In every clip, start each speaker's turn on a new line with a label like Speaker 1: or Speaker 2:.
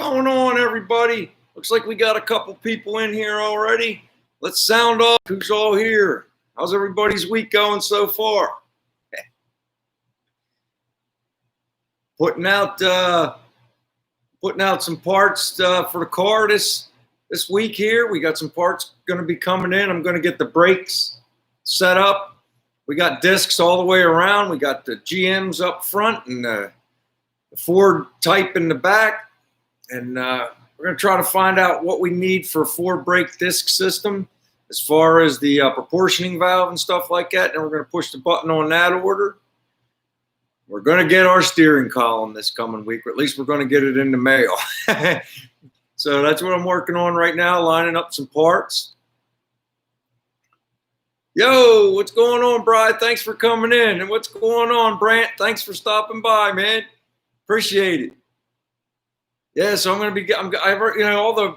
Speaker 1: going on, everybody? Looks like we got a couple people in here already. Let's sound off. Who's all here? How's everybody's week going so far? Putting out some parts for the car this week here. We got some parts going to be coming in. I'm going to get the brakes set up. We got discs all the way around. We got the GMs up front and the Ford type in the back. And we're going to try to find out what we need for a Ford brake disc system as far as the proportioning valve and stuff like that. And we're going to push the button on that order. We're going to get our steering column this coming week, or at least we're going to get it in the mail. So that's what I'm working on right now, lining up some parts. Yo, what's going on, Brad? Thanks for coming in. And what's going on, Brant? Thanks for stopping by, man. Appreciate it. Yeah, so I'm going to be, all the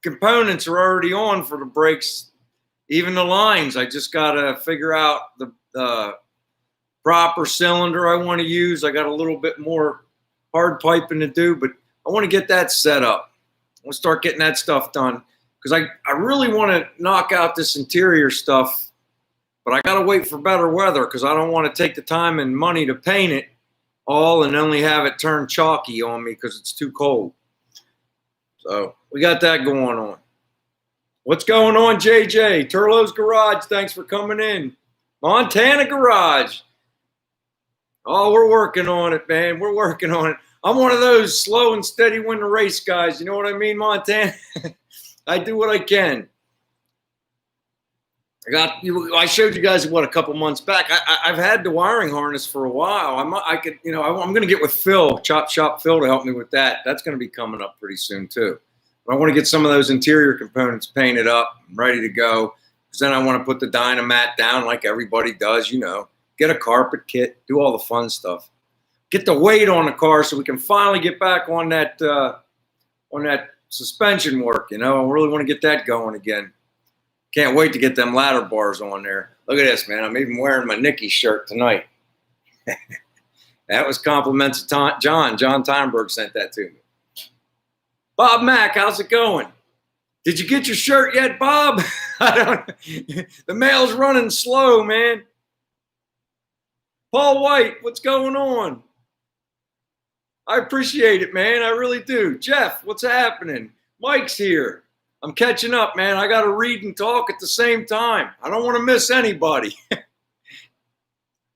Speaker 1: components are already on for the brakes, even the lines. I just got to figure out the proper cylinder I want to use. I got a little bit more hard piping to do, but I want to get that set up. I want to start getting that stuff done because I really want to knock out this interior stuff, but I got to wait for better weather because I don't want to take the time and money to paint it all and only have it turn chalky on me because it's too cold. So we got that going on. What's going on, JJ? Turlo's Garage, thanks for coming in. Montana Garage. Oh, we're working on it, man. We're working on it. I'm one of those slow and steady win the race guys. You know what I mean, Montana? I do what I can. I showed you guys a couple months back. I've had the wiring harness for a while. I'm going to get with Phil, Chop Shop Phil, to help me with that. That's going to be coming up pretty soon too. But I want to get some of those interior components painted up, ready to go. Because then I want to put the Dynamat down like everybody does. Get a carpet kit, do all the fun stuff. Get the weight on the car so we can finally get back on that suspension work. I really want to get that going again. Can't wait to get them ladder bars on there. Look at this, man. I'm even wearing my Nicky shirt tonight. That was compliments of John. John Teinberg sent that to me. Bob Mack, how's it going? Did you get your shirt yet, Bob? The mail's running slow, man. Paul White, what's going on? I appreciate it, man. I really do. Jeff, what's happening? Mike's here. I'm catching up, man. I got to read and talk at the same time. I don't want to miss anybody.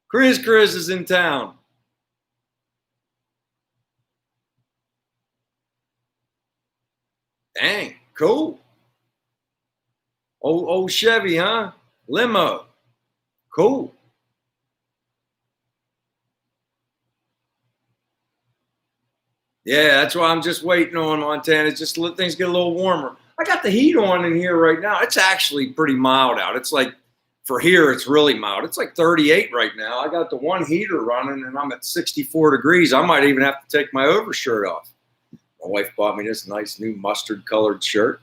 Speaker 1: Chris is in town. Dang, cool. Old Chevy, huh? Limo. Cool. Yeah, that's why I'm just waiting on Montana. Just to let things get a little warmer. I got the heat on in here right now. It's actually pretty mild out. It's like, for here, it's really mild. It's like 38 right now. I got the one heater running, and I'm at 64 degrees. I might even have to take my overshirt off. My wife bought me this nice new mustard-colored shirt.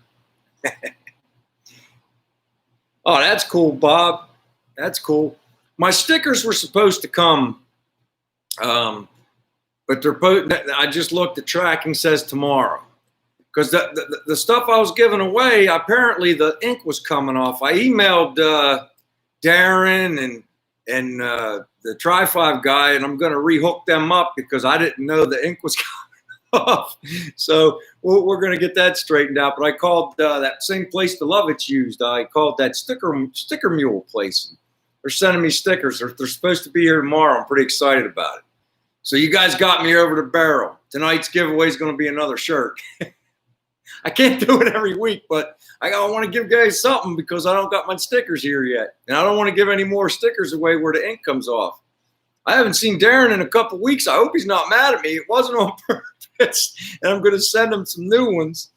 Speaker 1: Oh, that's cool, Bob. That's cool. My stickers were supposed to come, but I just looked. The tracking says tomorrow. Because the stuff I was giving away, apparently the ink was coming off. I emailed Darren and the Tri-5 guy, and I'm going to rehook them up because I didn't know the ink was coming off. So we're going to get that straightened out. But I called that same place the Lovitz used. I called that sticker mule place. They're sending me stickers. They're supposed to be here tomorrow. I'm pretty excited about it. So you guys got me over the barrel. Tonight's giveaway is going to be another shirt. I can't do it every week, but I want to give guys something because I don't got my stickers here yet. And I don't want to give any more stickers away where the ink comes off. I haven't seen Darren in a couple weeks. I hope he's not mad at me. It wasn't on purpose. And I'm going to send him some new ones.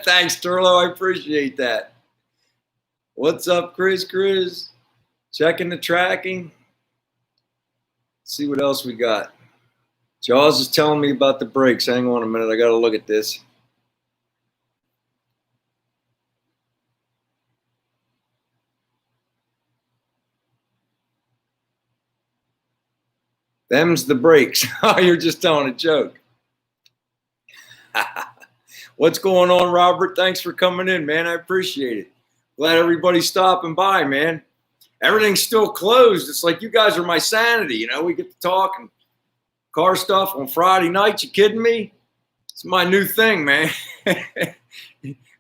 Speaker 1: Thanks, Turlo. I appreciate that. What's up, Chris? Checking the tracking. Let's see what else we got. Jaws is telling me about the brakes. Hang on a minute. I got to look at this. Them's the breaks. Oh, you're just telling a joke. What's going on, Robert? Thanks for coming in, man. I appreciate it. Glad everybody's stopping by, man. Everything's still closed. It's like you guys are my sanity. You know, we get to talk and car stuff on Friday nights. You kidding me? It's my new thing, man. An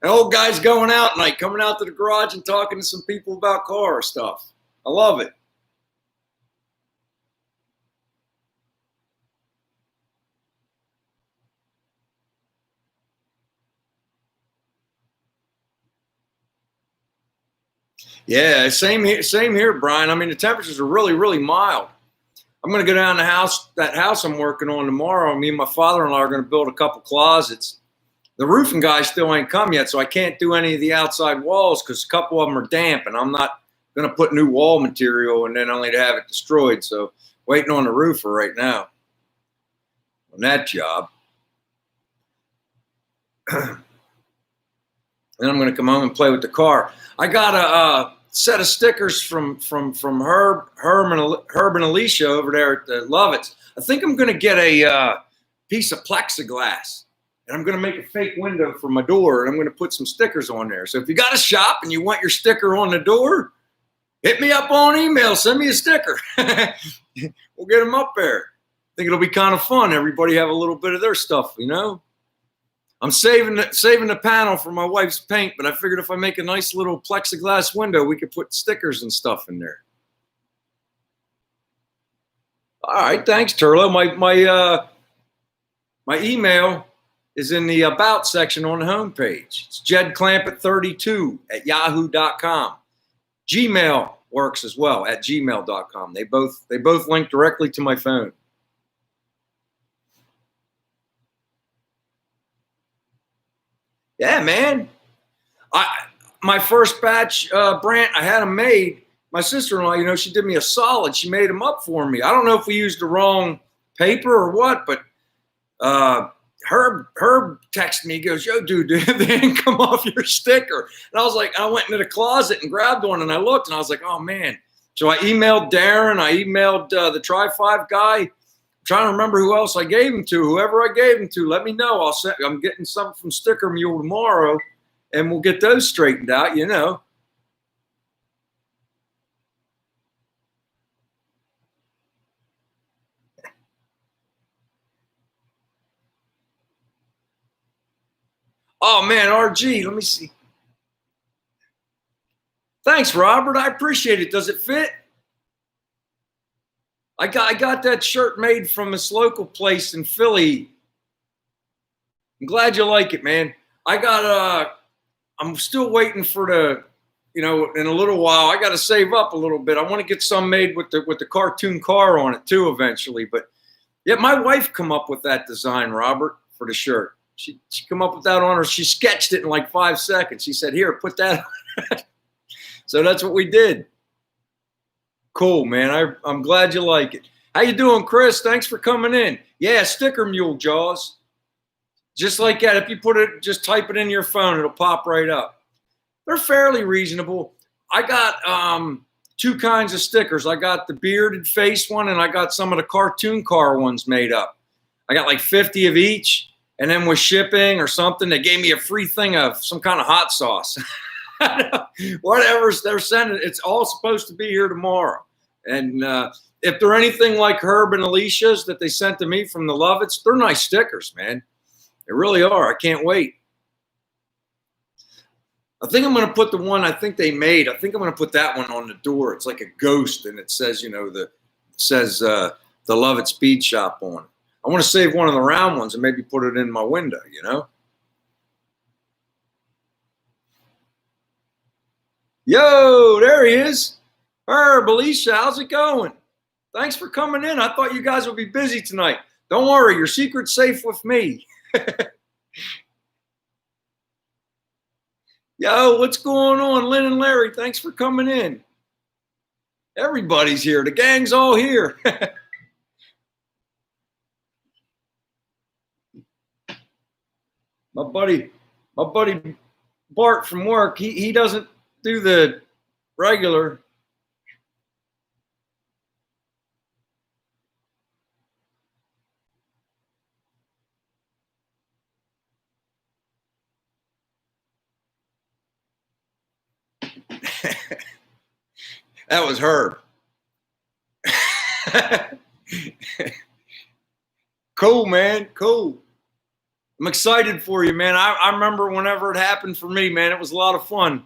Speaker 1: old guy's going out night, coming out to the garage and talking to some people about car stuff. I love it. Yeah, same here, Brian. I mean, the temperatures are really, really mild. I'm going to go down that house I'm working on tomorrow. Me and my father-in-law are going to build a couple closets. The roofing guy still ain't come yet, so I can't do any of the outside walls because a couple of them are damp, and I'm not going to put new wall material and then only to have it destroyed. So waiting on the roofer right now on that job. Then I'm going to come home and play with the car. I got a set of stickers from Herb and Alicia over there at the Lovitz. I think I'm going to get a piece of plexiglass, and I'm going to make a fake window for my door, and I'm going to put some stickers on there. So if you got a shop and you want your sticker on the door, hit me up on email. Send me a sticker. We'll get them up there. I think it'll be kind of fun. Everybody have a little bit of their stuff, you know. I'm saving the panel for my wife's paint, but I figured if I make a nice little plexiglass window, we could put stickers and stuff in there. All right, thanks, Turlo. My email is in the About section on the homepage. It's jedclampett32@yahoo.com. Gmail works as well at gmail.com. They both link directly to my phone. Yeah, man. My first batch, Brant, I had them made. My sister-in-law, you know, she did me a solid. She made them up for me. I don't know if we used the wrong paper or what, but Herb texted me. He goes, "Yo, dude, they didn't come off your sticker." And I was like, I went into the closet and grabbed one, and I looked, and I was like, oh, man. So I emailed Darren. I emailed the Tri-5 guy. Trying to remember who else I gave them to. Whoever I gave them to, let me know. I'm getting something from Sticker Mule tomorrow, and we'll get those straightened out, you know. Oh, man, RG, let me see. Thanks, Robert. I appreciate it. Does it fit? I got that shirt made from this local place in Philly. I'm glad you like it, man. I'm still waiting for in a little while, I got to save up a little bit. I want to get some made with the cartoon car on it too eventually. But yeah, my wife come up with that design, Robert, for the shirt. She come up with that on her. She sketched it in like 5 seconds. She said, "Here, put that on." So that's what we did. Cool, man. I'm glad you like it. How you doing, Chris? Thanks for coming in. Yeah, Sticker Mule, Jaws. Just like that. If you just type it in your phone, it'll pop right up. They're fairly reasonable. I got 2 kinds of stickers. I got the bearded face one, and I got some of the cartoon car ones made up. I got like 50 of each, and then with shipping or something, they gave me a free thing of some kind of hot sauce. Whatever they're sending, it's all supposed to be here tomorrow. And if they're anything like Herb and Alicia's that they sent to me from the Lovitz, they're nice stickers, man. They really are. I can't wait. I think I'm going to put the one I think they made. I think I'm going to put that one on the door. It's like a ghost, and it says, the Lovitz Speed Shop on it. I want to save one of the round ones and maybe put it in my window, you know? Yo, there he is. Herb, Alicia, how's it going? Thanks for coming in. I thought you guys would be busy tonight. Don't worry, your secret's safe with me. Yo, what's going on? Lynn and Larry, thanks for coming in. Everybody's here. The gang's all here. My buddy Bart from work, he doesn't do the regular. That was her. Cool, man. Cool. I'm excited for you, man. I remember whenever it happened for me, man. It was a lot of fun.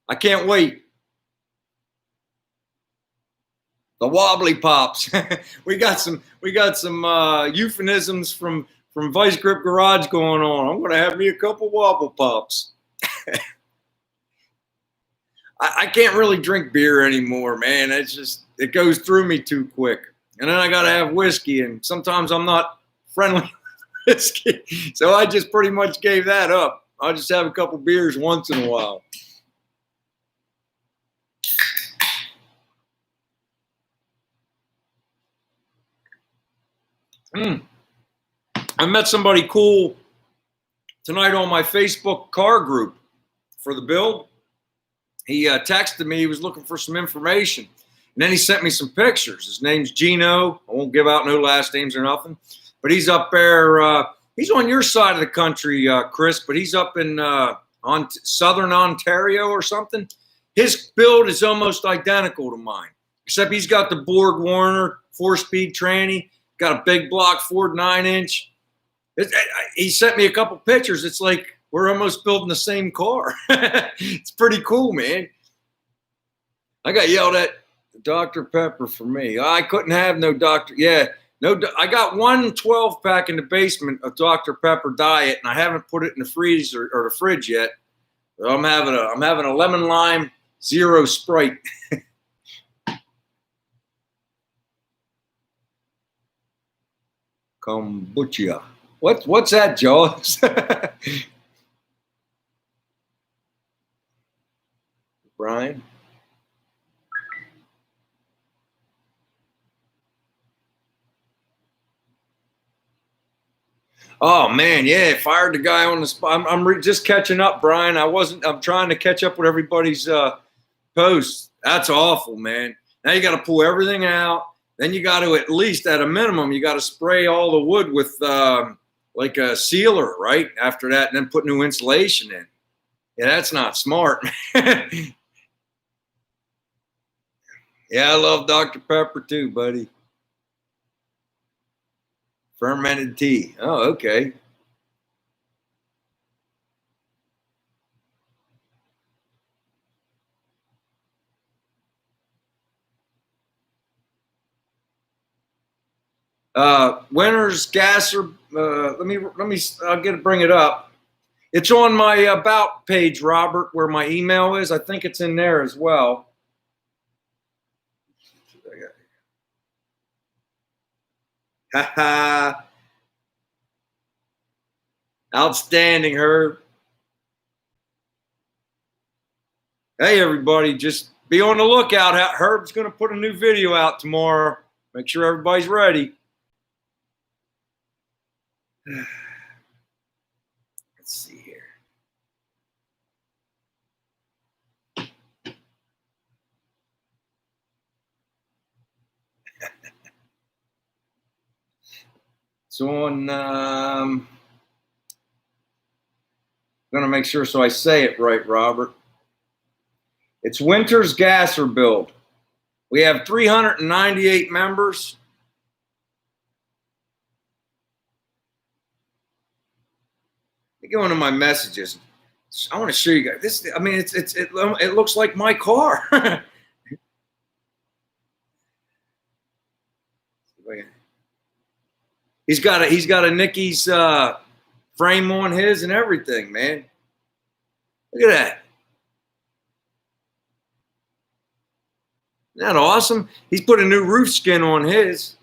Speaker 1: I can't wait. The wobbly pops. we got some euphemisms from Vice Grip Garage going on. I'm gonna have me a couple wobble pops. I can't really drink beer anymore, man. It's just, it goes through me too quick. And then I gotta have whiskey, and sometimes I'm not friendly with whiskey. So I just pretty much gave that up. I'll just have a couple beers once in a while. I met somebody cool tonight on my Facebook car group for the build. He texted me. He was looking for some information. And then he sent me some pictures. His name's Gino. I won't give out no last names or nothing. But he's up there. He's on your side of the country, Chris, but he's up in on southern Ontario or something. His build is almost identical to mine, except he's got the Borg Warner 4-speed tranny, got a big block Ford 9-inch. He sent me a couple pictures. It's like we're almost building the same car. It's pretty cool, man. I got yelled at Dr. Pepper for me. I couldn't have no Dr. Yeah, no. I got one 12-pack in the basement of Dr. Pepper Diet, and I haven't put it in the freezer or the fridge yet. So I'm having a lemon lime zero Sprite. Kombucha. What's that, Jaws? Brian? Oh man, yeah, fired the guy on the spot. I'm just catching up, Brian. I'm trying to catch up with everybody's posts. That's awful, man. Now you got to pull everything out. Then you got to, at least at a minimum, you got to spray all the wood with like a sealer, right? After that, and then put new insulation in. Yeah, that's not smart. Yeah, I love Dr. Pepper too, buddy. Fermented tea. Oh, okay. Winter's Gasser. I'll bring it up. It's on my about page, Robert, where my email is. I think it's in there as well. Ha. Outstanding, Herb. Hey, everybody, just be on the lookout. Herb's going to put a new video out tomorrow. Make sure everybody's ready. Let's see here. It's on, I'm going to make sure so I say it right, Robert. It's Winter's Gasser Build. We have 398 members. Let me go into my messages. I want to show you guys this. I mean, it looks like my car. He's got a Nicky's frame on his and everything, man. Look at that. Isn't that awesome? He's put a new roof skin on his.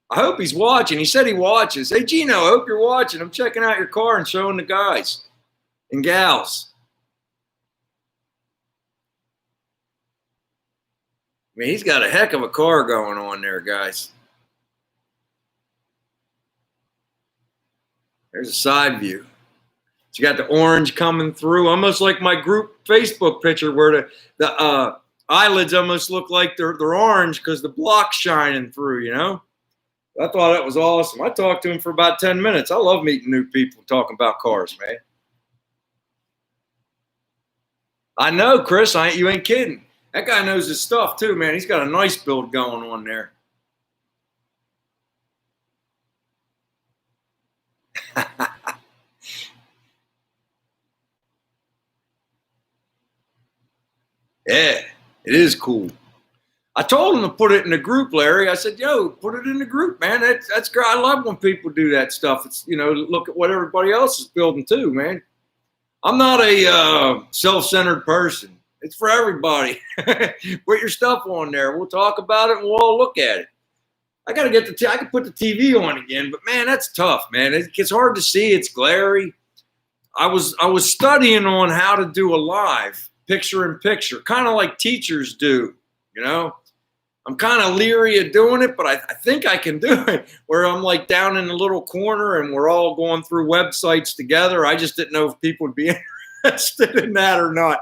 Speaker 1: I hope he's watching. He said he watches. Hey, Gino, I hope you're watching. I'm checking out your car and showing the guys and gals. I mean, he's got a heck of a car going on there, guys. There's a side view. So you got the orange coming through, almost like my group Facebook picture where the eyelids almost look like they're orange because the block's shining through, you know? I thought that was awesome. I talked to him for about 10 minutes. I love meeting new people talking about cars, man. I know, Chris. You ain't kidding. That guy knows his stuff too, man. He's got a nice build going on there. Yeah, it is cool. I told him to put it in the group, Larry. I said, "Yo, put it in the group, man. That's great. I love when people do that stuff. It's look at what everybody else is building too, man. I'm not a self-centered person. It's for everybody. Put your stuff on there. We'll talk about it and we'll all look at it. I got to get I can put the TV on again, but man, that's tough, man. It gets hard to see. It's glary. I was studying on how to do a live picture in picture, kind of like teachers do. You know, I'm kind of leery of doing it, but I think I can do it. Where I'm like down in a little corner and we're all going through websites together. I just didn't know if people would be interested in that or not.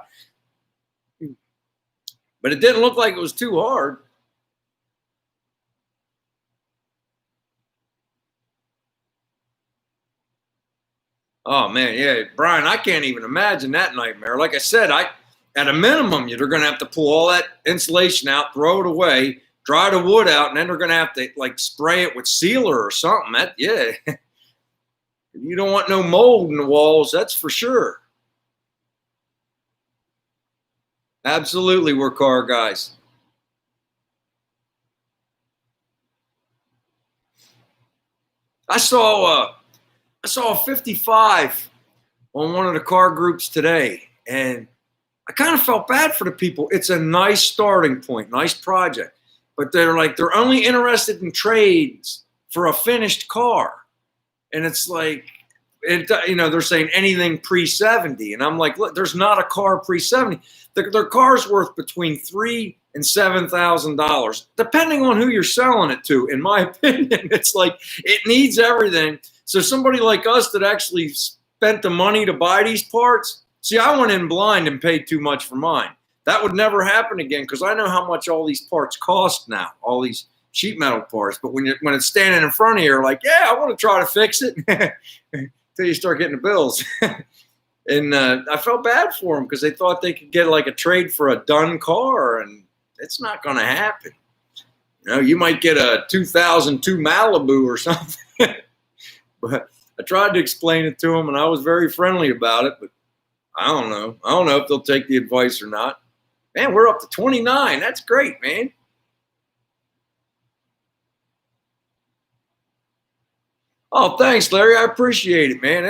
Speaker 1: But it didn't look like it was too hard. Oh man, yeah, Brian, I can't even imagine that nightmare. Like I said, at a minimum, you're going to have to pull all that insulation out, throw it away, dry the wood out, and then they're going to have to like spray it with sealer or something. Yeah, you don't want no mold in the walls, that's for sure. Absolutely, we're car guys. I saw I saw a 55 on one of the car groups today, and I kind of felt bad for the people. It's a nice starting point, nice project, but they're only interested in trades for a finished car, and it's like they're saying anything pre-70, and I'm like, look, there's not a car pre-70. Their car's worth between $3,000 and $7,000, depending on who you're selling it to. In my opinion, it's like it needs everything. So somebody like us that actually spent the money to buy these parts, see, I went in blind and paid too much for mine. That would never happen again because I know how much all these parts cost now, all these sheet metal parts. But when it's standing in front of you, you're like, yeah, I want to try to fix it until you start getting the bills. And I felt bad for them because they thought they could get like a trade for a done car, and it's not going to happen. You might get a 2002 Malibu or something. But I tried to explain it to them, and I was very friendly about it. But I don't know. I don't know if they'll take the advice or not. Man, we're up to 29. That's great, man. Oh, thanks, Larry. I appreciate it, man.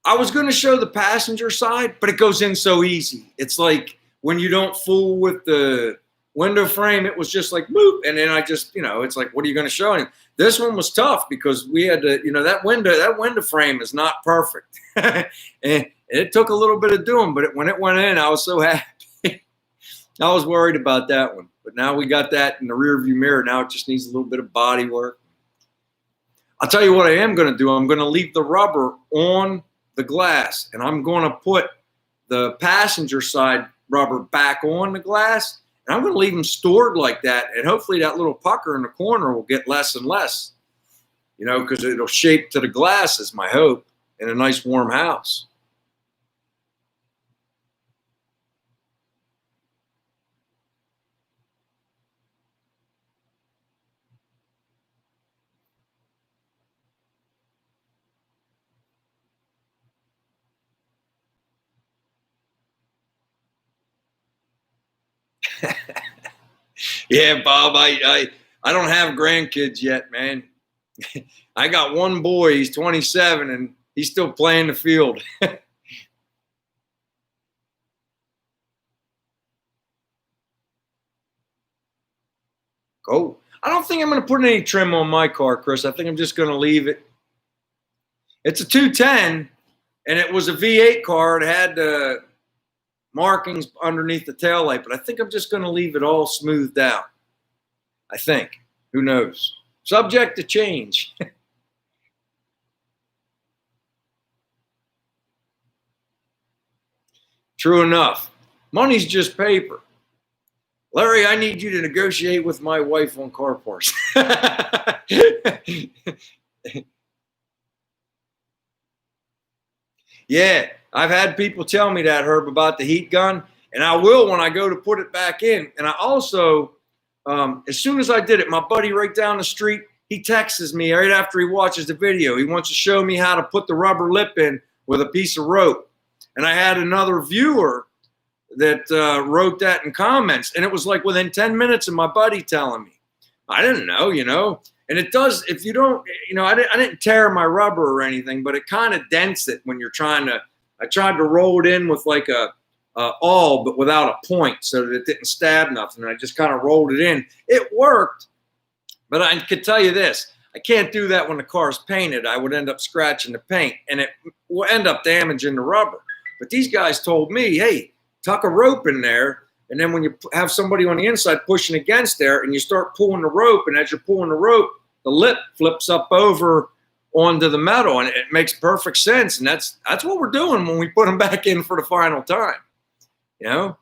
Speaker 1: I was going to show the passenger side, but it goes in so easy. It's like when you don't fool with the window frame, it was just like, boop. And then I just, it's like, what are you going to show him? This one was tough because we had to, that window frame is not perfect. And it took a little bit of doing, but when it went in, I was so happy. I was worried about that one, but now we got that in the rear view mirror. Now it just needs a little bit of body work. I'll tell you what I am going to do. I'm going to leave the rubber on the glass, and I'm going to put the passenger side rubber back on the glass, and I'm going to leave them stored like that, and hopefully that little pucker in the corner will get less and less, because it'll shape to the glass is my hope in a nice warm house. Yeah, Bob, I don't have grandkids yet, man. I got one boy, he's 27, and he's still playing the field. Cool. I don't think I'm going to put any trim on my car, Chris. I think I'm just going to leave it. It's a 210, and it was a V8 car. It had markings underneath the taillight, but I think I'm just going to leave it all smoothed out. I think. Who knows? Subject to change. True enough. Money's just paper. Larry, I need you to negotiate with my wife on car parts. Yeah, I've had people tell me that, Herb, about the heat gun, and I will when I go to put it back in. And I also, as soon as I did it, my buddy right down the street, he texts me right after he watches the video. He wants to show me how to put the rubber lip in with a piece of rope. And I had another viewer that wrote that in comments, and it was like within 10 minutes of my buddy telling me. I didn't know, and it does, if you don't, I didn't tear my rubber or anything, but it kind of dents it when you're I tried to roll it in with like a awl, but without a point so that it didn't stab nothing. And I just kind of rolled it in. It worked, but I could tell you this, I can't do that when the car is painted. I would end up scratching the paint, and it will end up damaging the rubber. But these guys told me, hey, tuck a rope in there, and then when you have somebody on the inside pushing against there and you start pulling the rope, and as you're pulling the rope, the lip flips up over onto the metal, and it makes perfect sense. And that's what we're doing when we put them back in for the final time. I'm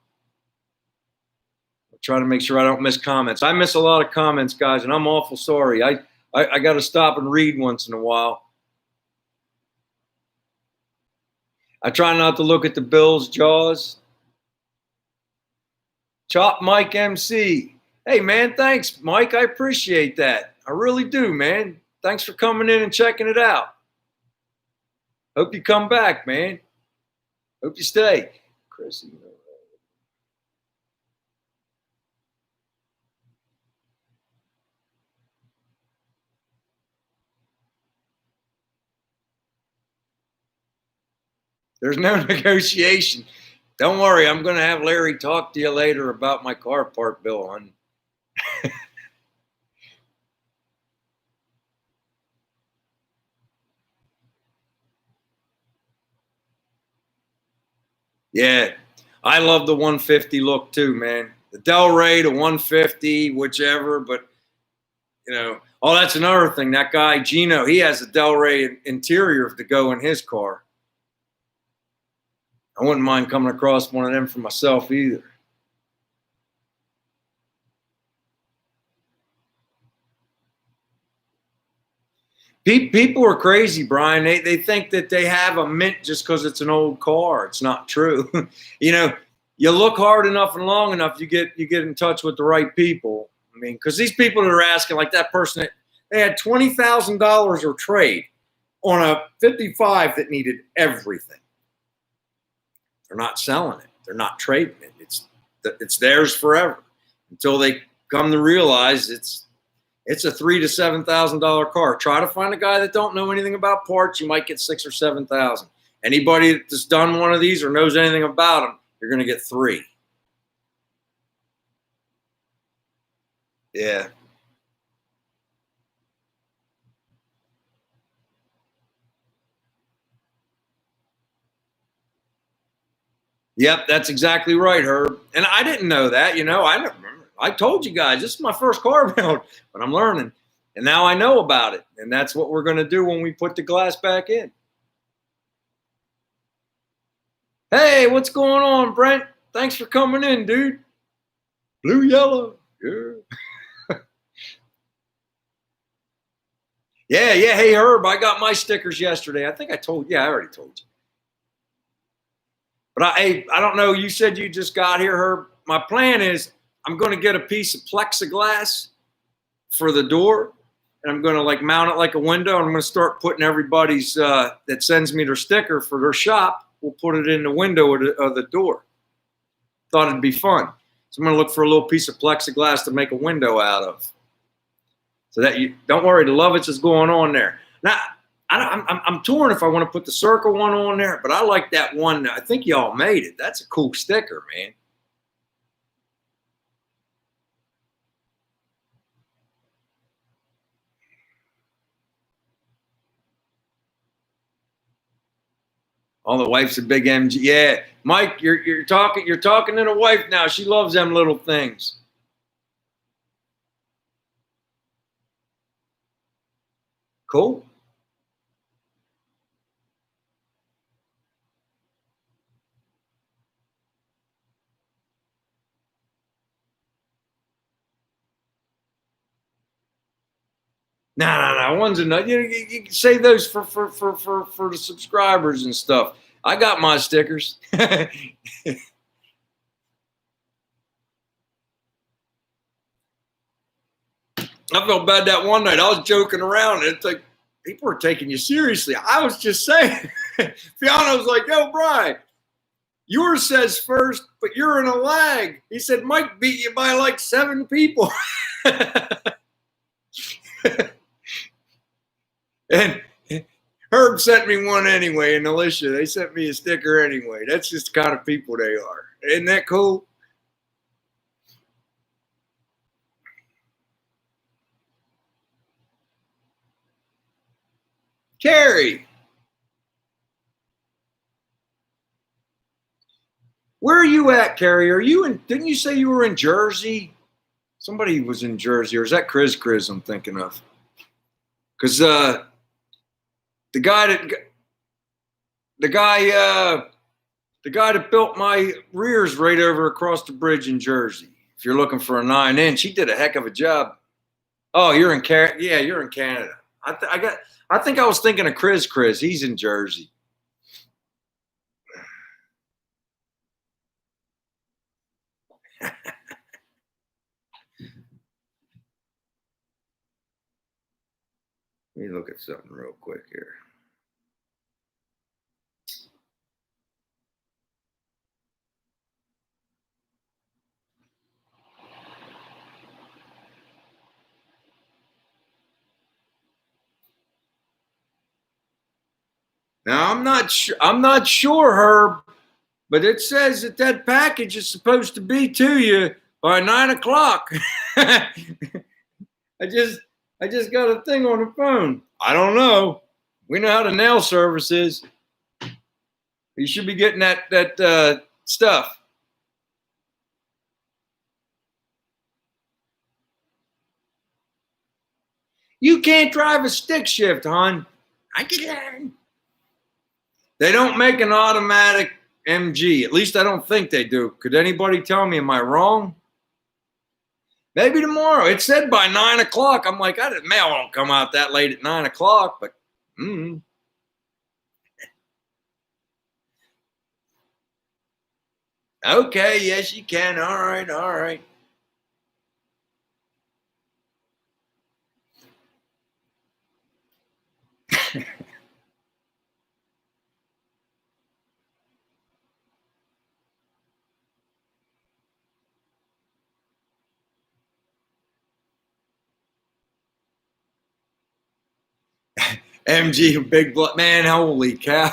Speaker 1: trying to make sure I don't miss comments. I miss a lot of comments, guys, and I'm awful sorry. I got to stop and read once in a while. I try not to look at the Bills' jaws. Chop Mike MC. Hey, man, thanks, Mike. I appreciate that. I really do, man. Thanks for coming in and checking it out. Hope you come back, man. Hope you stay. Chrissy. There's no negotiation. Don't worry, I'm going to have Larry talk to you later about my car part bill, hon. Yeah, I love the 150 look too, man. The Delray, the 150, whichever. But, oh, that's another thing. That guy, Gino, he has a Delray interior to go in his car. I wouldn't mind coming across one of them for myself either. People are crazy, Brian. They think that they have a mint just because it's an old car. It's not true. You look hard enough and long enough, you get in touch with the right people. I mean, because these people that are asking, like that person, they had $20,000 or trade on a 55 that needed everything. They're not selling it. They're not trading it. It's theirs forever until they come to realize it's a $3,000 to $7,000 car. Try to find a guy that don't know anything about parts. You might get $6,000 or $7,000. Anybody that's done one of these or knows anything about them, you're going to get $3,000. Yeah. Yep, that's exactly right, Herb. And I didn't know that. I told you guys this is my first car build, but I'm learning, and now I know about it. And that's what we're going to do when we put the glass back in. Hey, what's going on, Brent? Thanks for coming in, dude. Blue, yellow. Yeah. Yeah. Hey, Herb, I got my stickers yesterday. I think I already told you. But I don't know. You said you just got here, Herb. My plan is I'm going to get a piece of plexiglass for the door, and I'm going to mount it like a window. And I'm going to start putting everybody's that sends me their sticker for their shop. We'll put it in the window of the door. Thought it'd be fun. So I'm going to look for a little piece of plexiglass to make a window out of. So that you don't worry, the Lovitz is going on there. Now, I'm torn if I want to put the circle one on there, but I like that one. I think y'all made it. That's a cool sticker, man. Oh, the wife's a big MG. Yeah, Mike, you're talking to the wife now. She loves them little things. Cool. No. One's enough. You can save those for the subscribers and stuff. I got my stickers. I felt bad that one night. I was joking around. And it's like, people were taking you seriously. I was just saying. Fiona was like, yo, Brian, yours says first, but you're in a lag. He said, Mike beat you by like 7 people. And Herb sent me one anyway, and Alicia, they sent me a sticker anyway. That's just the kind of people they are. Isn't that cool? Terry, where are you at, Carrie? Are you in? Didn't you say you were in Jersey? Somebody was in Jersey, or is that Chris I'm thinking of? Because the guy that built my rears right over across the bridge in Jersey. If you're looking for a 9-inch, he did a heck of a job. Oh, you're in Canada. Yeah, you're in Canada. I think I was thinking of Chris. He's in Jersey. Let me look at something real quick here. Now I'm not sure, Herb, but it says that package is supposed to be to you by 9 o'clock. I just got a thing on the phone. I don't know. We know how the nail service is. You should be getting that stuff. You can't drive a stick shift, hon. I can learn. They don't make an automatic MG. At least I don't think they do. Could anybody tell me? Am I wrong? Maybe tomorrow. It said by 9 o'clock. I'm like, mail won't come out that late at 9 o'clock, but Okay, yes, you can. All right. MG, big blood. Man, holy cow.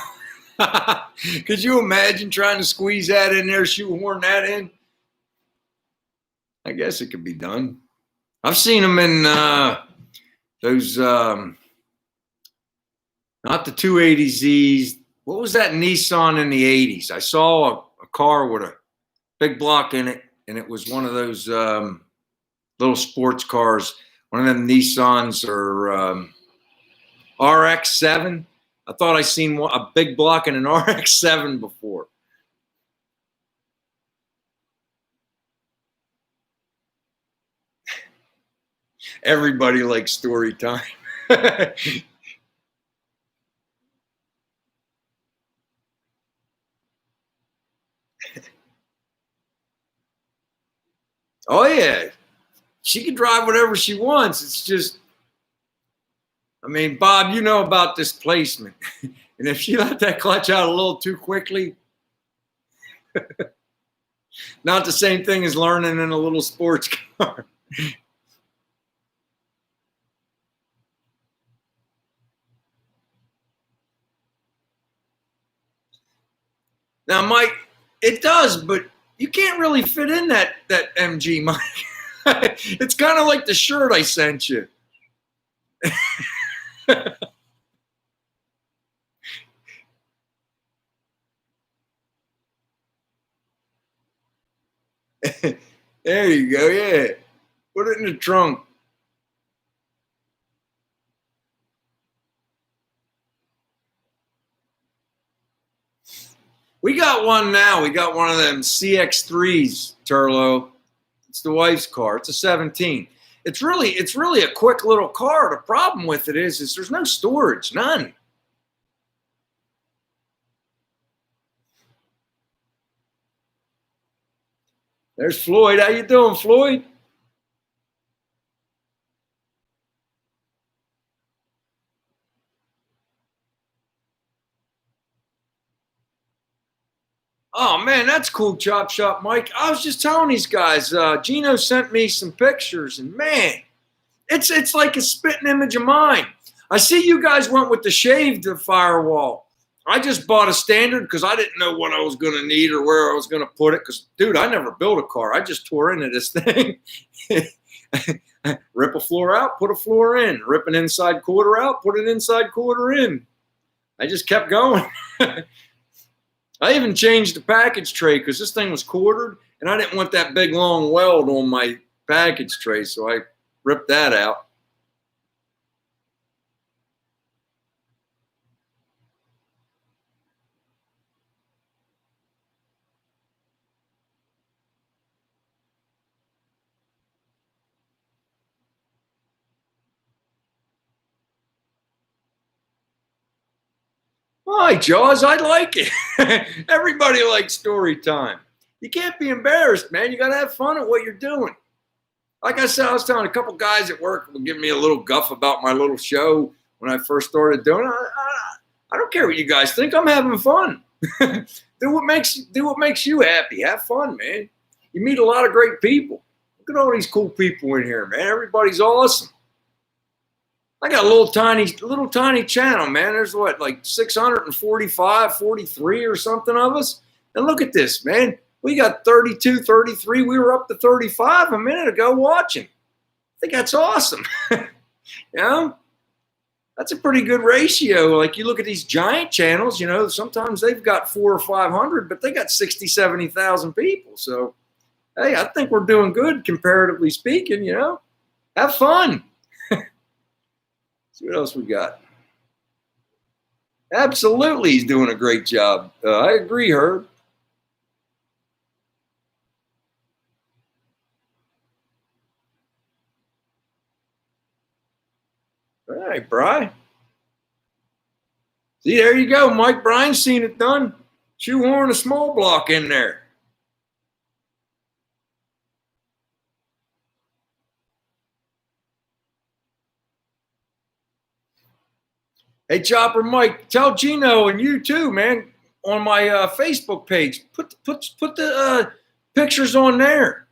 Speaker 1: Could you imagine trying to squeeze that in there, shoehorn that in? I guess it could be done. I've seen them in those, not the 280Zs. What was that Nissan in the 80s? I saw a car with a big block in it, and it was one of those little sports cars, one of them Nissans or RX-7. I thought I seen a big block in an RX-7 before. Everybody likes story time. Oh, yeah. She can drive whatever she wants. It's just, I mean, Bob, you know about displacement. And if she let that clutch out a little too quickly, not the same thing as learning in a little sports car. Now, Mike, it does, but you can't really fit in that MG, Mike. It's kind of like the shirt I sent you. There you go. Yeah. Put it in the trunk. We got one now. We got one of them CX-3s, Turlo. It's the wife's car. It's a 17. It's really a quick little car. The problem with it is there's no storage, none. There's Floyd. How you doing, Floyd? Oh man, that's cool, Chop Shop Mike. I was just telling these guys. Gino sent me some pictures, and man, it's like a spitting image of mine. I see you guys went with the shaved firewall. I just bought a standard because I didn't know what I was going to need or where I was going to put it. Because, dude, I never built a car. I just tore into this thing. Rip a floor out, put a floor in. Rip an inside quarter out, put an inside quarter in. I just kept going. I even changed the package tray because this thing was quartered, and I didn't want that big, long weld on my package tray, so I ripped that out. Hi, Jaws. I like it. Everybody likes story time. You can't be embarrassed, man. You got to have fun at what you're doing. Like I said, I was telling a couple guys at work were giving me a little guff about my little show when I first started doing it. I don't care what you guys think. I'm having fun. do what makes you happy. Have fun, man. You meet a lot of great people. Look at all these cool people in here, man. Everybody's awesome. I got a little tiny channel, man. There's what, like 645, 43 or something of us. And look at this, man. We got 32, 33. We were up to 35 a minute ago watching. I think that's awesome. You know, that's a pretty good ratio. Like you look at these giant channels, you know, sometimes they've got 400 or 500, but they got 60, 70,000 people. So, hey, I think we're doing good comparatively speaking, you know. Have fun. See what else we got. Absolutely, he's doing a great job. I agree, Herb. All right, Bry. See, there you go. Mike Bryan's seen it done. Shoehorn a small block in there. Hey, Chopper Mike, tell Gino and you too, man, on my Facebook page. Put the pictures on there,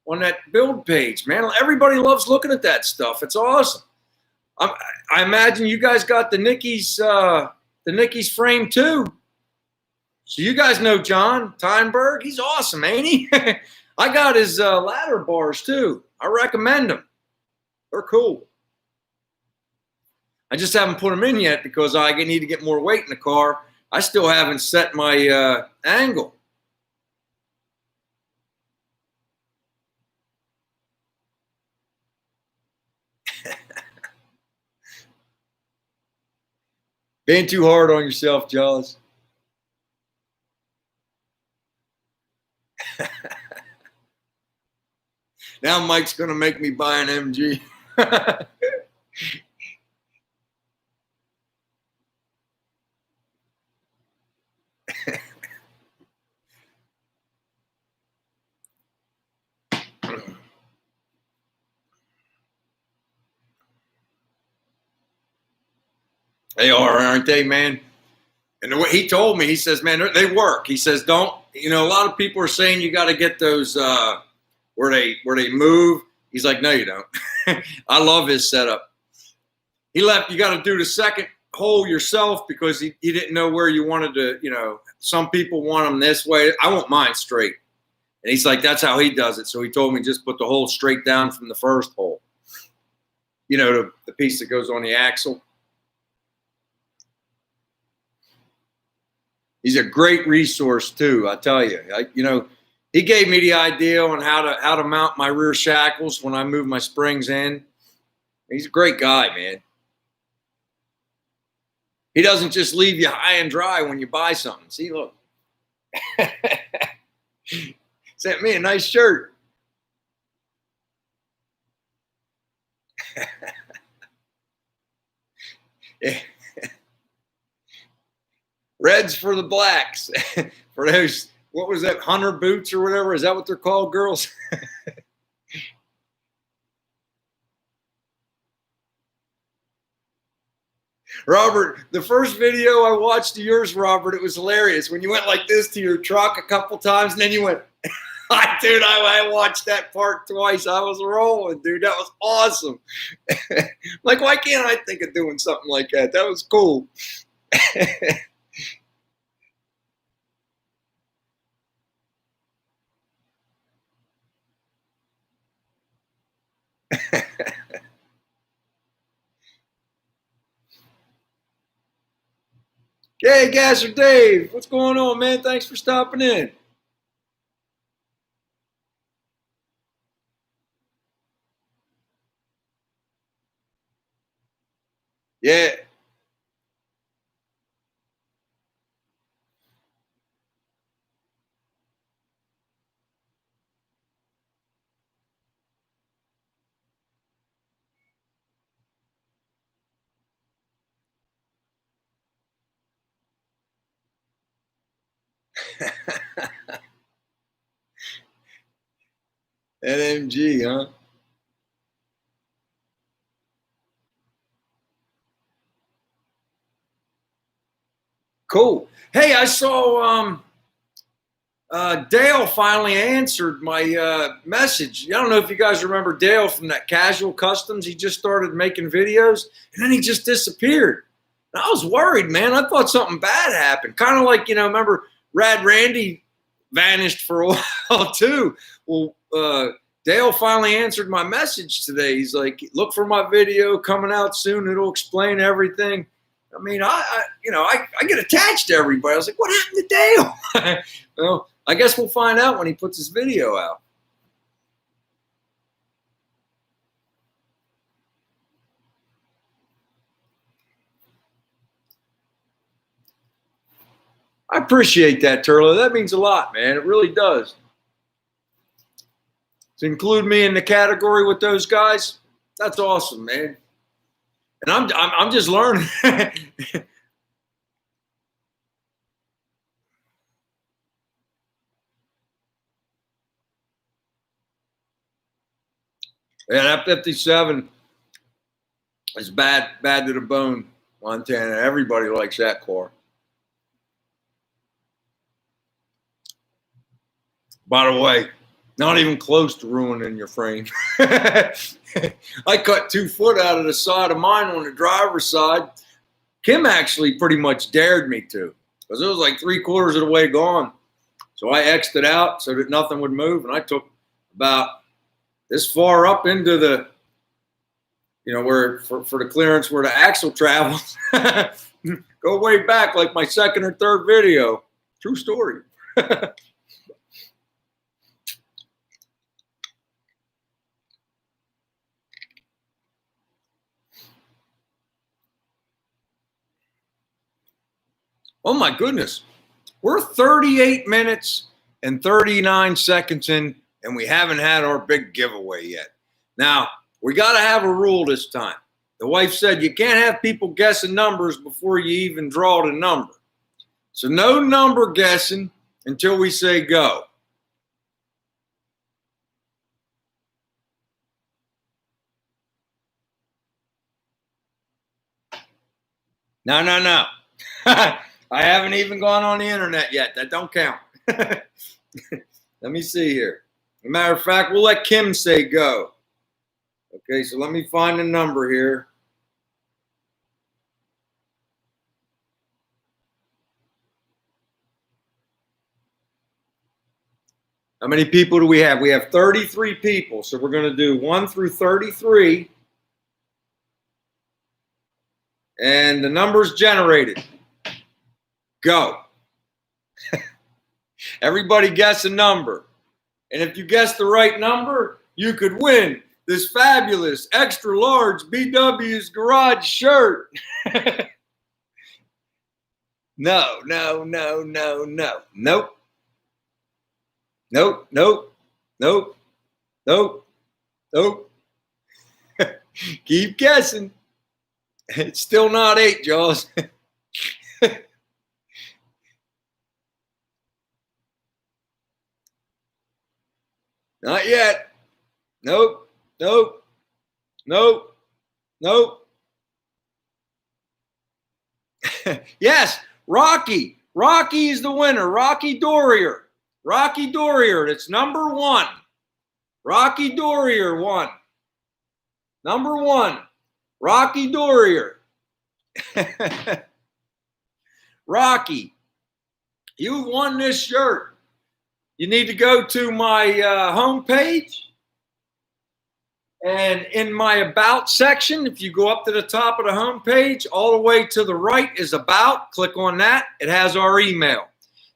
Speaker 1: on that build page, man. Everybody loves looking at that stuff. It's awesome. I imagine you guys got the Nicky's frame too. So you guys know John Teinberg. He's awesome, ain't he? I got his ladder bars too. I recommend them. They're cool. I just haven't put them in yet because I need to get more weight in the car. I still haven't set my angle. Being too hard on yourself, Jaws. Now Mike's going to make me buy an MG. They are, aren't they, man? And the way he told me, he says, man, they work. He says, don't, you know, a lot of people are saying you got to get those where they move. He's like, no, you don't. I love his setup. He left, you got to do the second hole yourself because he didn't know where you wanted to, you know, some people want them this way. I want mine straight. And he's like, that's how he does it. So he told me just put the hole straight down from the first hole. You know, the piece that goes on the axle. He's a great resource too, I tell you. You know, he gave me the idea on how to mount my rear shackles when I move my springs in. He's a great guy, man. He doesn't just leave you high and dry when you buy something. See, look. Sent me a nice shirt. Yeah. Reds for the blacks. For those what was that, hunter boots or whatever? Is that what they're called, girls? Robert, the first video I watched of yours, Robert, it was hilarious when you went like this to your truck a couple times and then you went, dude, I watched that part twice. I was rolling, dude. That was awesome. Like, why can't I think of doing something like that? That was cool. Hey, Gasser Dave, what's going on, man? Thanks for stopping in. Yeah. NMG, huh? Cool. Hey, I saw Dale finally answered my message. I don't know if you guys remember Dale from that Casual Customs. He just started making videos and then he just disappeared. And I was worried, man. I thought something bad happened. Kind of like, remember Rad Randy vanished for a while too. Well, Dale finally answered my message today. He's like, look for my video coming out soon. It'll explain everything. I mean, I get attached to everybody. I was like, what happened to Dale? Well, I guess we'll find out when he puts his video out. I appreciate that, Turlo. That means a lot, man. It really does. To include me in the category with those guys, that's awesome, man. And I'm just learning. Yeah, that 57 is bad to the bone, Montana. Everybody likes that car. By the way, not even close to ruining your frame. I cut 2 foot out of the side of mine on the driver's side. Kim actually pretty much dared me to, because it was like 3/4 of the way gone. So I X'd it out so that nothing would move, and I took about this far up into the, where for the clearance where the axle travels. Go way back, like my second or third video. True story. Oh my goodness. We're 38 minutes and 39 seconds in, and we haven't had our big giveaway yet. Now, we got to have a rule this time. The wife said you can't have people guessing numbers before you even draw the number. So no number guessing until we say go. No. I haven't even gone on the internet yet. That don't count. Let me see here. As a matter of fact, we'll let Kim say go. Okay, so let me find the number here. How many people do we have? We have 33 people. So we're going to do 1 through 33. And the number's generated. Go. Everybody guess a number. And if you guess the right number, you could win this fabulous extra large BW's Garage shirt. No. Nope. Keep guessing. It's still not 8, Jaws. Not yet. Nope. Nope. Nope. Nope. Yes, Rocky. Rocky is the winner. Rocky Dorier. Rocky Dorier. It's number one. Rocky Dorier won. Number one. Rocky Dorier. Rocky, you won this shirt. You need to go to my homepage. And in my About section, if you go up to the top of the homepage, all the way to the right is About. Click on that. It has our email.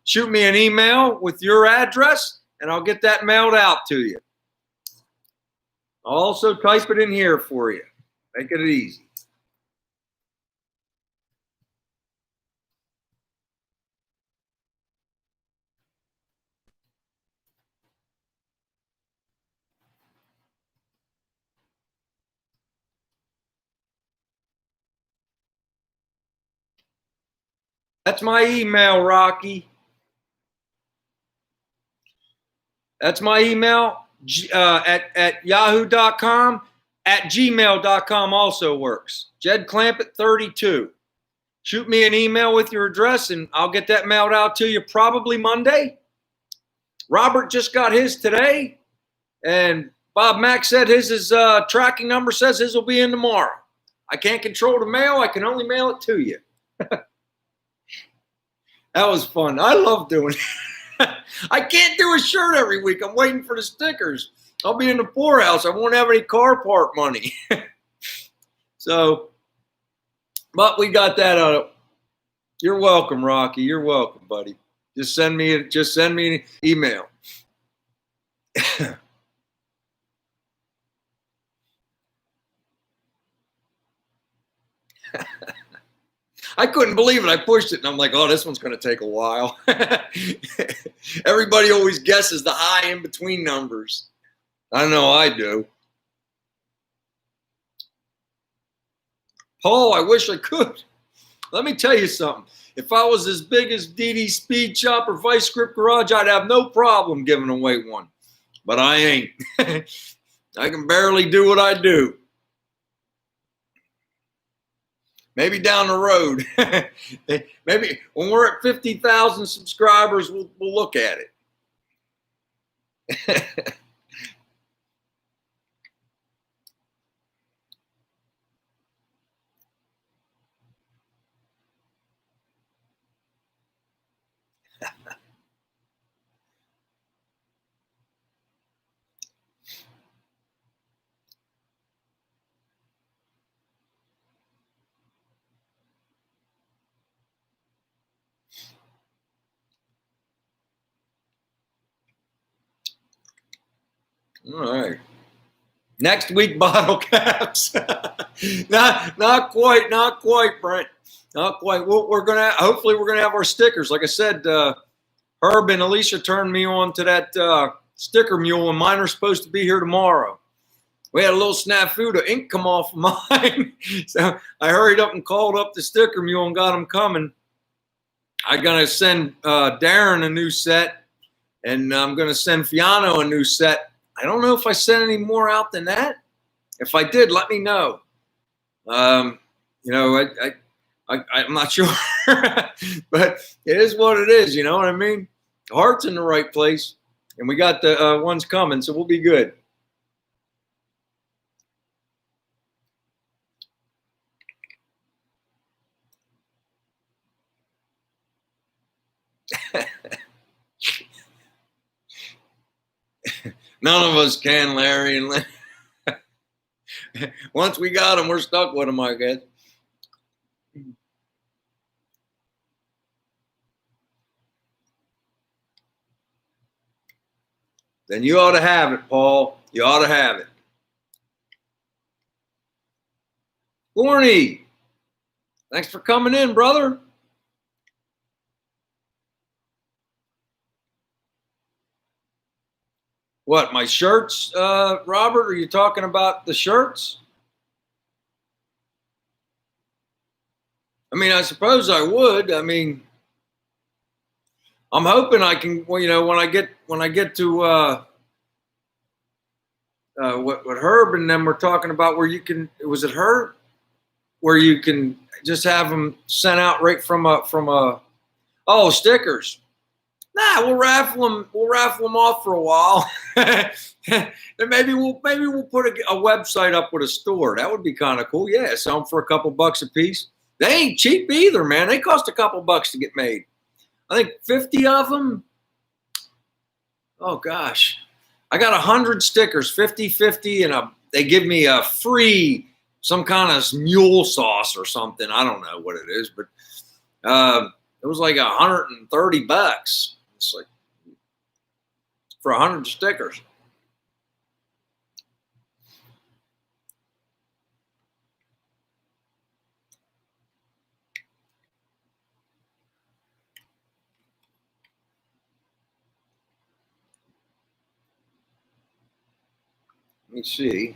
Speaker 1: Shoot me an email with your address, and I'll get that mailed out to you. I'll also type it in here for you. Make it easy. That's my email, Rocky. That's my email at yahoo.com. At gmail.com also works. Jed Clampett 32. Shoot me an email with your address, and I'll get that mailed out to you probably Monday. Robert just got his today, and Bob Mack said his tracking number says his will be in tomorrow. I can't control the mail. I can only mail it to you. That was fun. I love doing it. I can't do a shirt every week. I'm waiting for the stickers. I'll be in the poorhouse. I won't have any car part money. So, but we got that out. You're welcome, Rocky. You're welcome, buddy. Just send me an email. I couldn't believe it. I pushed it, and I'm like, oh, this one's going to take a while. Everybody always guesses the high in-between numbers. I know I do. Paul, I wish I could. Let me tell you something. If I was as big as DD Speed Shop or Vice Grip Garage, I'd have no problem giving away one. But I ain't. I can barely do what I do. Maybe down the road. Maybe when we're at 50,000 subscribers, we'll look at it. All right. Next week, bottle caps. not quite, Brent. Not quite. Hopefully we're gonna have our stickers. Like I said, Herb and Alicia turned me on to that sticker mule, and mine are supposed to be here tomorrow. We had a little snafu. The ink come off of mine, so I hurried up and called up the sticker mule and got them coming. I'm gonna send Darren a new set, and I'm gonna send Fiano a new set. I don't know if I sent any more out than that. If I did, let me know. I'm not sure, but it is what it is. You know what I mean? The heart's in the right place, and we got the ones coming, so we'll be good. None of us can, Larry. And once we got them, we're stuck with them, I guess. Then you ought to have it, Paul. You ought to have it. Gorney, thanks for coming in, brother. What, my shirts, Robert? Are you talking about the shirts? I mean, I suppose I would. I mean, I'm hoping I can, well, you know, when I get to what Herb and them were talking about, where you can, was it Herb, where you can just have them sent out right from a stickers. Nah, we'll raffle them off for a while. And maybe we'll put a website up with a store. That would be kind of cool. Yeah, sell them for a couple bucks a piece. They ain't cheap either, man. They cost a couple bucks to get made. I think 50 of them. Oh gosh, I got 100 stickers, 50-50, and they give me a free some kind of mule sauce or something. I don't know what it is, but it was like $130. It's like for 100 stickers. Let me see.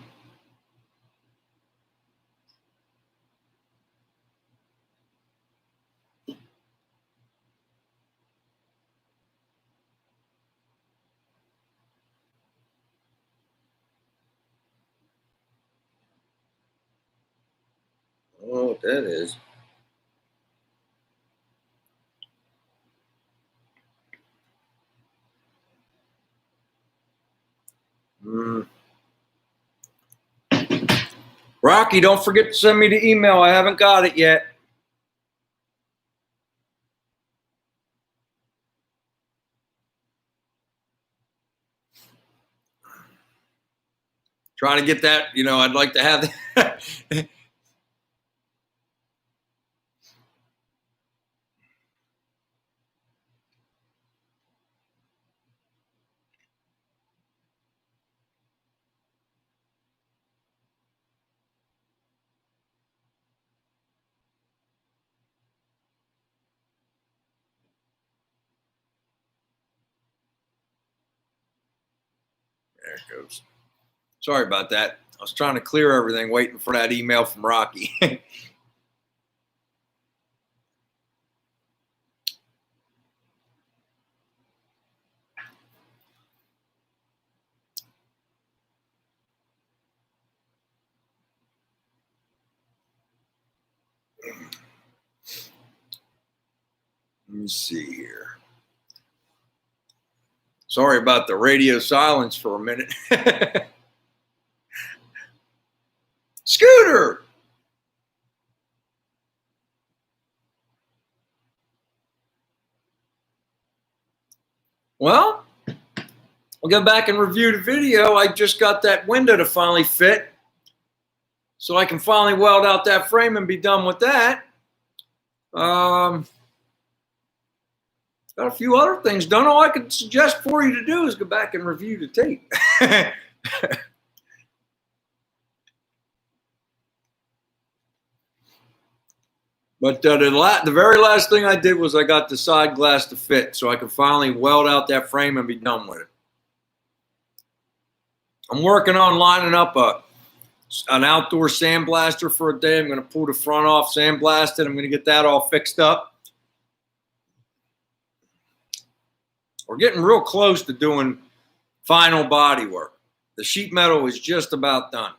Speaker 1: I don't know what that is. Rocky, don't forget to send me the email. I haven't got it yet. Trying to get that, I'd like to have that. There it goes. Sorry about that. I was trying to clear everything, waiting for that email from Rocky. Let me see here. Sorry about the radio silence for a minute. Scooter! Well, we'll go back and review the video. I just got that window to finally fit, so I can finally weld out that frame and be done with that. Got a few other things done. All I could suggest for you to do is go back and review the tape. But the very last thing I did was I got the side glass to fit, so I could finally weld out that frame and be done with it. I'm working on lining up an outdoor sandblaster for a day. I'm going to pull the front off, sandblast it. I'm going to get that all fixed up. We're getting real close to doing final body work. The sheet metal is just about done.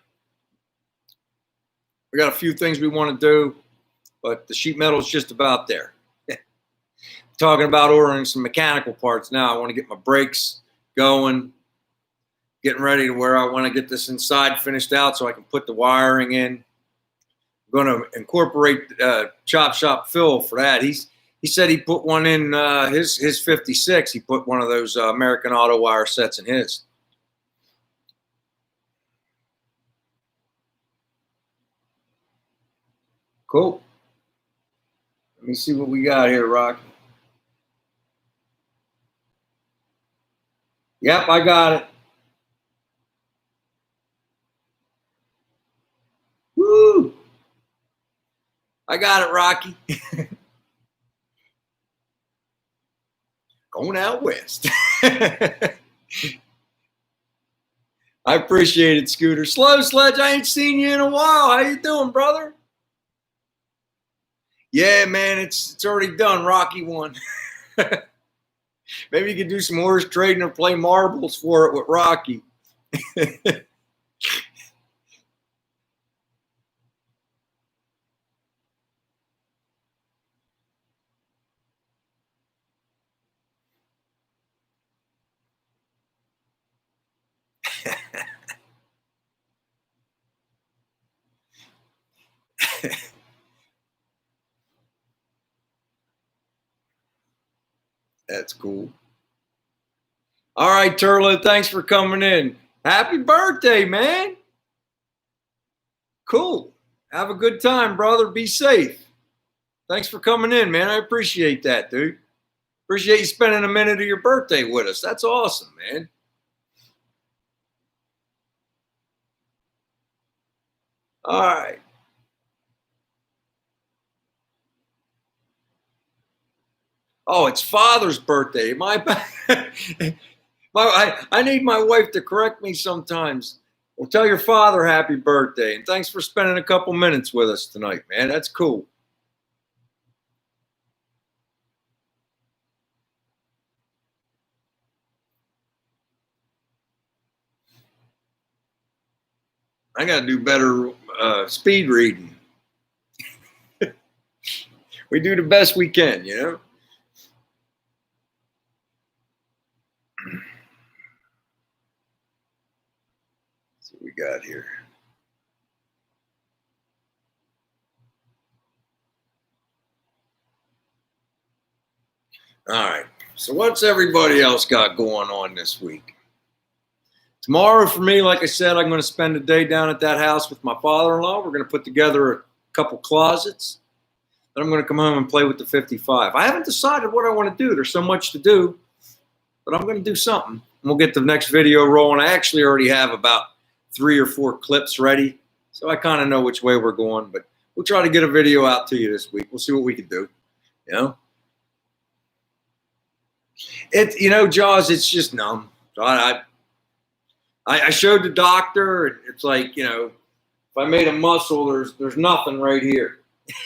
Speaker 1: We got a few things we want to do, but the sheet metal is just about there. Talking about ordering some mechanical parts now. I want to get my brakes going, getting ready to where I want to get this inside finished out so I can put the wiring in. I'm going to incorporate Chop Shop Phil for that. He said he put one in his 56. He put one of those American Auto wire sets in his. Cool. Let me see what we got here, Rocky. Yep, I got it. Woo! I got it, Rocky. Going out west. I appreciate it, Scooter. Slow Sledge, I ain't seen you in a while. How you doing, brother? Yeah, man, it's already done. Rocky won. Maybe you could do some horse trading or play marbles for it with Rocky. That's cool. All right, Turlo, thanks for coming in. Happy birthday, man. Cool. Have a good time, brother. Be safe. Thanks for coming in, man. I appreciate that, dude. Appreciate you spending a minute of your birthday with us. That's awesome, man. All right. Oh, it's Father's birthday. I need my wife to correct me sometimes. Well, tell your father happy birthday, and thanks for spending a couple minutes with us tonight, man. That's cool. I got to do better speed reading. We do the best we can, you know? That's what we got here. All right. So, what's everybody else got going on this week? Tomorrow, for me, like I said, I'm going to spend a day down at that house with my father-in-law. We're going to put together a couple closets. Then I'm going to come home and play with the 55. I haven't decided what I want to do. There's so much to do, but I'm going to do something. And we'll get the next video rolling. I actually already have about 3 or 4 clips ready, so I kind of know which way we're going. But we'll try to get a video out to you this week. We'll see what we can do. You know, Jaws. It's just numb. So I showed the doctor, and it's like, if I made a muscle, there's nothing right here.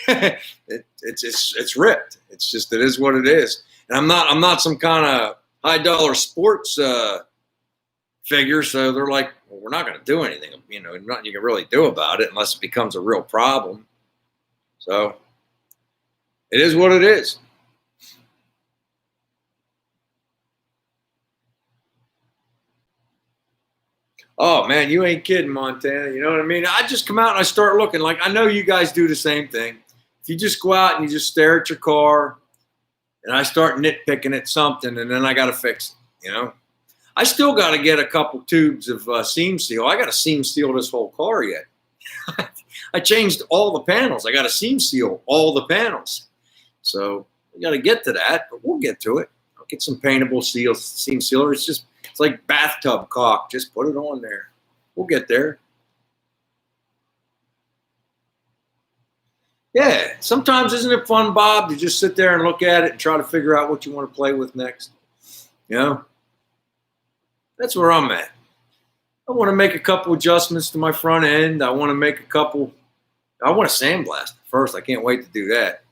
Speaker 1: It's ripped. It's just, it is what it is. And I'm not some kind of high dollar sports figure. So they're like, well, we're not going to do anything. Nothing you can really do about it unless it becomes a real problem. So it is what it is. Oh man, you ain't kidding, Montana. You know what I mean? I just come out and I start looking. Like, I know you guys do the same thing. If you just go out and you just stare at your car, and I start nitpicking at something, and then I got to fix it. I still got to get a couple tubes of seam seal. I got to seam seal this whole car yet. I changed all the panels. I got to seam seal all the panels. So we got to get to that, but we'll get to it. I'll get some paintable seam sealer. It's like bathtub caulk. Just put it on there. We'll get there. Yeah, sometimes isn't it fun, Bob, to just sit there and look at it and try to figure out what you want to play with next? That's where I'm at. I want to make a couple adjustments to my front end. I want to sandblast it first. I can't wait to do that.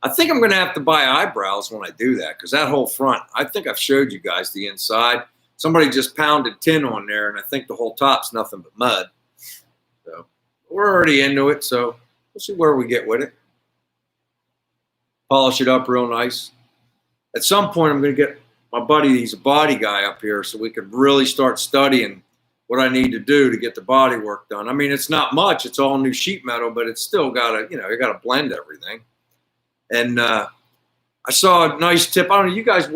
Speaker 1: I think I'm going to have to buy eyebrows when I do that, because that whole front, I think I've showed you guys the inside. Somebody just pounded tin on there, and I think the whole top's nothing but mud. So we're already into it, so we'll see where we get with it. Polish it up real nice. At some point, I'm going to get my buddy, he's a body guy up here, so we could really start studying what I need to do to get the body work done. I mean, it's not much. It's all new sheet metal, but it's still got to, you got to blend everything. And I saw a nice tip. I don't know, you guys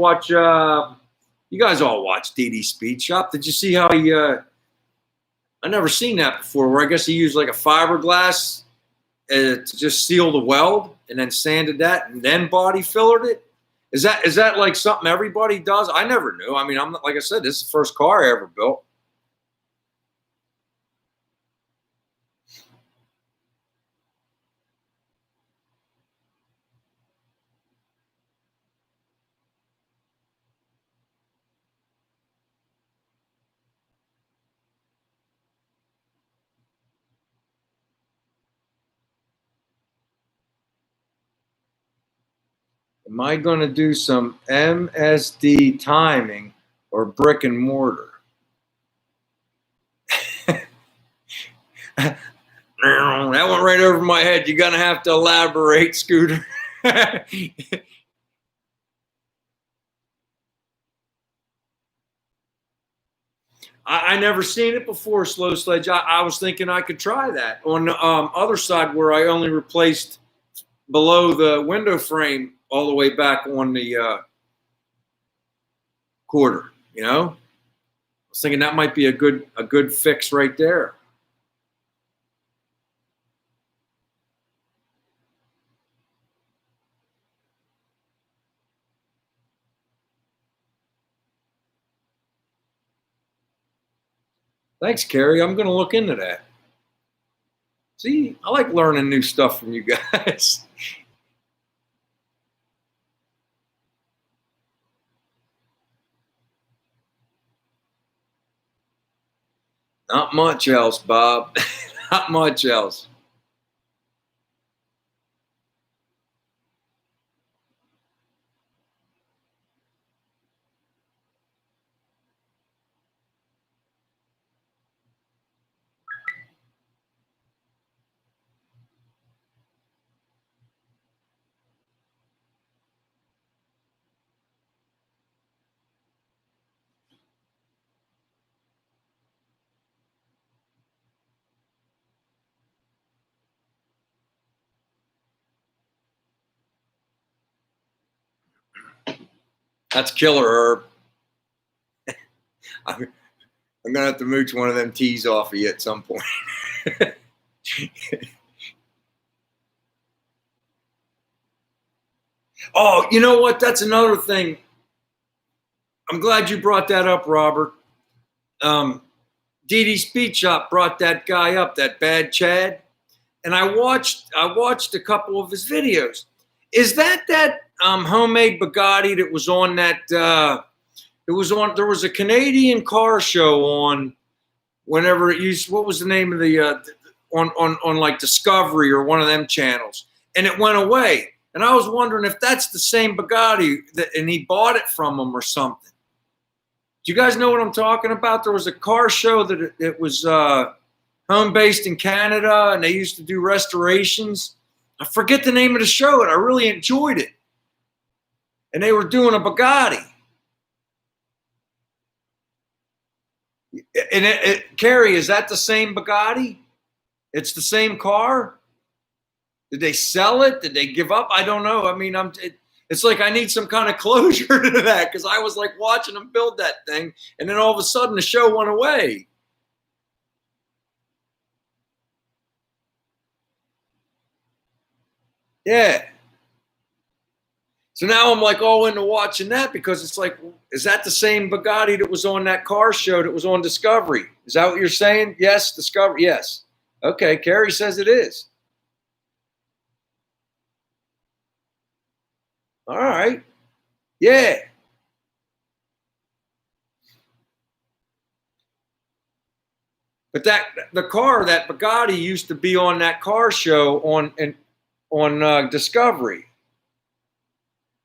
Speaker 1: all watch DD Speed Shop. Did you see how he, I never seen that before, where I guess he used like a fiberglass to just seal the weld and then sanded that and then body fillered it. Is that like something everybody does? I never knew. I mean, like I said, this is the first car I ever built. Am I going to do some MSD timing or brick and mortar? That went right over my head. You're going to have to elaborate, Scooter. I never seen it before, slow sledge. I was thinking I could try that. On the other side where I only replaced below the window frame all the way back on the quarter, you know? I was thinking that might be a good fix right there. Thanks, Carrie. I'm going to look into that. See, I like learning new stuff from you guys. Not much else, Bob. Not much else. That's killer, Herb. I'm going to have to mooch one of them teas off of you at some point. Oh, you know what? That's another thing. I'm glad you brought that up, Robert. Dee Dee Speed Shop brought that guy up, that bad Chad, and I watched a couple of his videos. Is that homemade Bugatti that was on that? It was on. There was a Canadian car show on. Whenever it used, what was the name of the on like Discovery or one of them channels, and it went away. And I was wondering if that's the same Bugatti and he bought it from him or something. Do you guys know what I'm talking about? There was a car show that it was home based in Canada, and they used to do restorations. I forget the name of the show, and I really enjoyed it. And they were doing a Bugatti. And Carrie, is that the same Bugatti? It's the same car? Did they sell it? Did they give up? I don't know. I mean, it's like I need some kind of closure to that because I was like watching them build that thing, and then all of a sudden the show went away. Yeah. So now I'm like all into watching that because it's like, is that the same Bugatti that was on that car show that was on Discovery? Is that what you're saying? Yes, Discovery. Yes. Okay. Carrie says it is. All right. Yeah. But that Bugatti used to be on that car show on Discovery.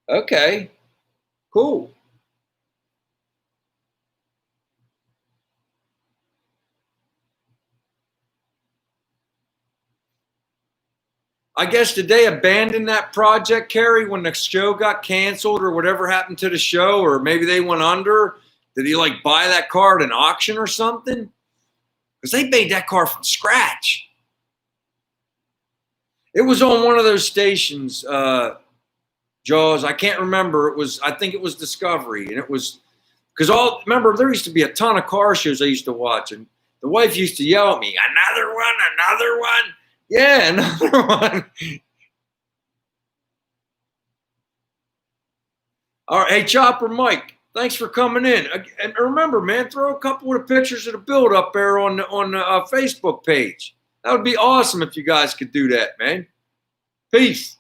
Speaker 1: Okay, cool. I guess did they abandon that project, Kerry, when the show got canceled or whatever happened to the show, or maybe they went under? Did he like buy that car at an auction or something? Because they made that car from scratch. It was on one of those stations, Jaws. I can't remember. I think it was Discovery, and it was because remember there used to be a ton of car shows I used to watch, and the wife used to yell at me, "Another one, another one." Yeah, another one. All right, hey Chopper Mike, thanks for coming in. And remember, man, throw a couple of pictures of the build up there on the Facebook page. That would be awesome if you guys could do that, man. Peace.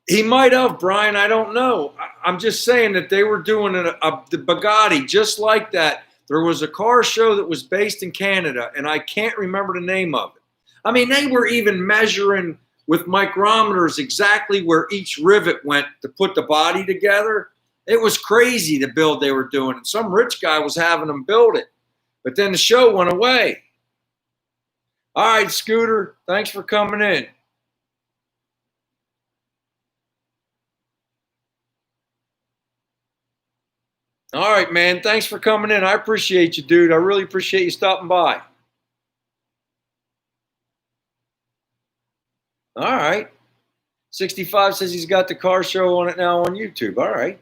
Speaker 1: He might have, Brian. I don't know. I'm just saying that they were doing the Bugatti just like that. There was a car show that was based in Canada, and I can't remember the name of it. I mean, they were even measuring with micrometers exactly where each rivet went to put the body together. It was crazy the build they were doing, and some rich guy was having them build it. But then the show went away. All right, Scooter, thanks for coming in. All right, man. Thanks for coming in. I appreciate you, dude. I really appreciate you stopping by. All right. 65 says he's got the car show on it now on YouTube. All right.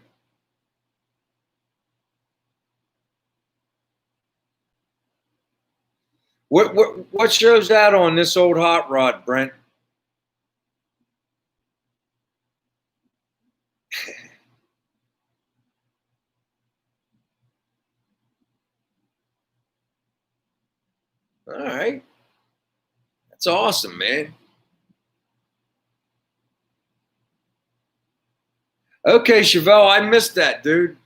Speaker 1: What show's that on, this old hot rod, Brent? All right. That's awesome, man. Okay, Chevelle, I missed that, dude.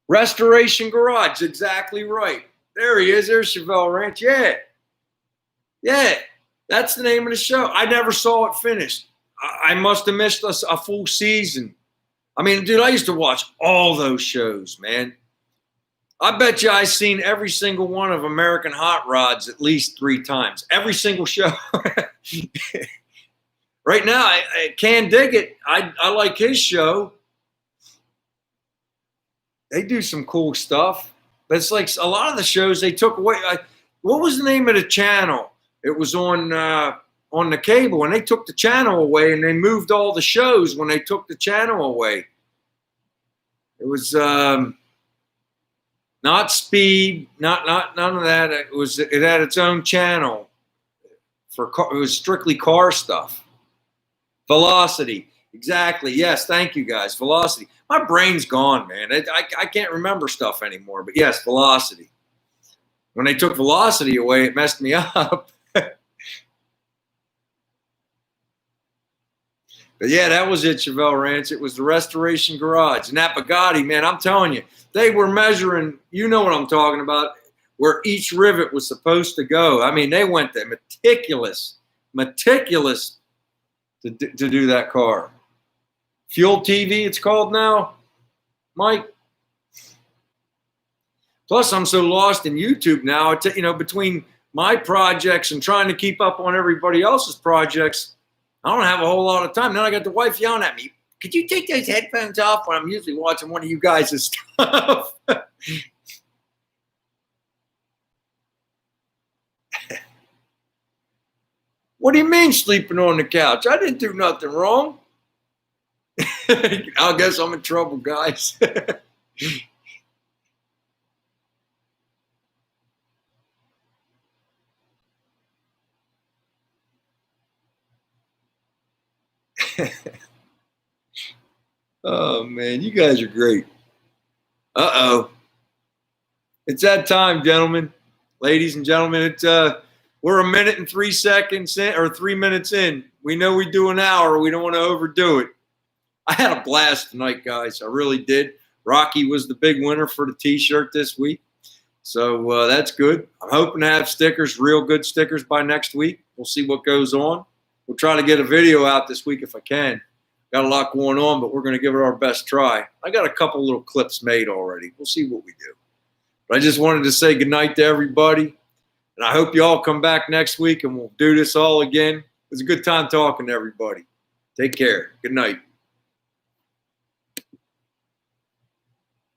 Speaker 1: Restoration Garage, exactly right. There he is. There's Chevelle Ranch. Yeah. Yeah. That's the name of the show. I never saw it finished. I must have missed a full season. I mean, dude, I used to watch all those shows, man. I bet you I've seen every single one of American Hot Rods at least 3 times. Every single show. Right now, I can't dig it. I like his show. They do some cool stuff. But it's like a lot of the shows they took away. What was the name of the channel? It was on the cable, and they took the channel away, and they moved all the shows when they took the channel away. It was not Speed, not none of that. It had its own channel for car, it was strictly car stuff. Velocity, exactly. Yes, thank you guys. Velocity. My brain's gone, man. I can't remember stuff anymore. But yes, Velocity. When they took Velocity away, it messed me up. But yeah, that was it, Chevelle Ranch. It was the Restoration Garage. And that Bugatti, man, I'm telling you, they were measuring, you know what I'm talking about, where each rivet was supposed to go. I mean, they went there meticulous to do that car. Fuel TV, it's called now, Mike. Plus, I'm so lost in YouTube now. Between my projects and trying to keep up on everybody else's projects, I don't have a whole lot of time. Then I got the wife yelling at me, could you take those headphones off when I'm usually watching one of you guys' stuff? What do you mean sleeping on the couch? I didn't do nothing wrong. I guess I'm in trouble, guys. Oh, man, you guys are great. Uh-oh. It's that time, gentlemen. Ladies and gentlemen, we're 1 minute and 3 seconds in, or 3 minutes in. We know we do an hour. We don't want to overdo it. I had a blast tonight, guys. I really did. Rocky was the big winner for the T-shirt this week. So that's good. I'm hoping to have stickers, real good stickers by next week. We'll see what goes on. We'll try to get a video out this week if I can. Got a lot going on, but we're going to give it our best try. I got a couple little clips made already. We'll see what we do. But I just wanted to say goodnight to everybody. And I hope you all come back next week and we'll do this all again. It was a good time talking to everybody. Take care. Good night.